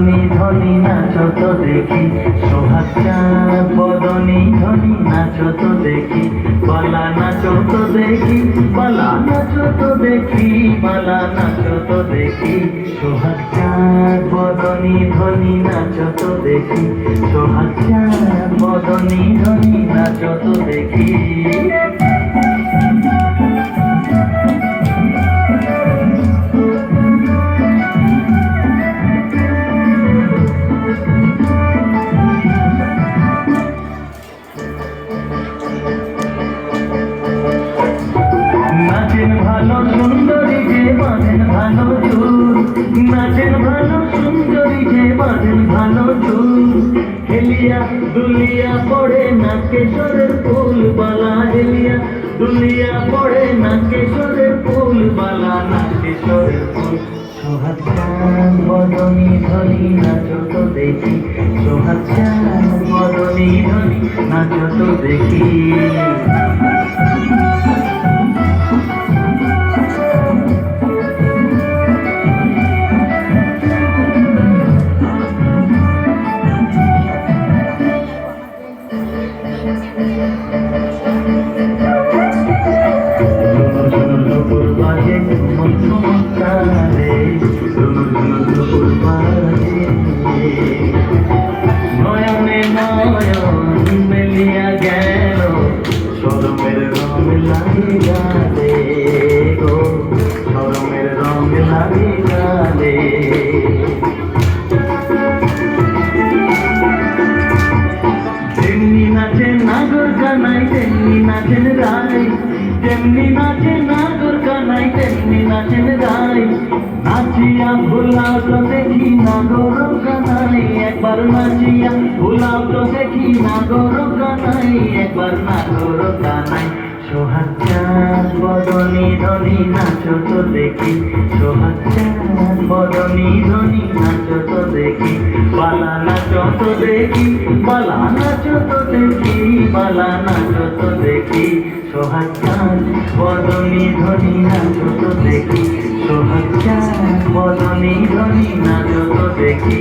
বদনী ধ্বনি নাচো তো দেখি, সোহাগ চাঁদ বদনী ধ্বনি নাচো তো দেখি, বালা নাচো তো দেখি, বালা নাচো তো দেখি, বালা নাচো তো দেখি, সোহাগ চাঁদ বদনী ধ্বনি নাচো তো দেখি, সোহাগ চাঁদ বদনী ধ্বনি নাচো তো দেখি। নাচেন ভালো সুন্দরী যে বাঁধেন ভালো চুল, নাচেন ভালো সুন্দরী যে বাঁধেন ভালো চুল, হেলিয়া দুলিয়া পড়ে না কেশরের ফুল বালা, হেলিয়া দুলিয়া পড়ে না কেশরের ফুল বালা, না কেশরের ফুল। সোহাগ চাঁদ বদনী ধ্বনি নাচো তো দেখি, সোহাগ চাঁদ বদনী ধ্বনি নাচো তো দেখি। নয়নে নয়ন মেলিয়া গেল, শরমের রং লাগে গালে গো, শরমের রং লাগে গালে। যেমনি নাচে নাগর কানাই তেমনি নাচেন রাই, যেমনি নাচে নাগর কানাই তেমনি নাচেন রাই, নাচিয়া ভুলাও তো দেখি নাগর কানাই, একবার নাচিয়া ভুলাও তো দেখি নাগর কানাই, একবার নাগর কানাই। সোহাগ চাঁদ বদনী ধ্বনি নাচো তো দেখি, সোহাগ চাঁদ বদনী ধ্বনি নাচো তো দেখি, বালা নাচো তো দেখি, বালা নাচো তো দেখি, বালা নাচো তো দেখি, সোহাগ চাঁদ বদনী ধ্বনি নাচো তো দেখি, সোহাগ চাঁদ বদনী ধ্বনি নাচো তো দেখি।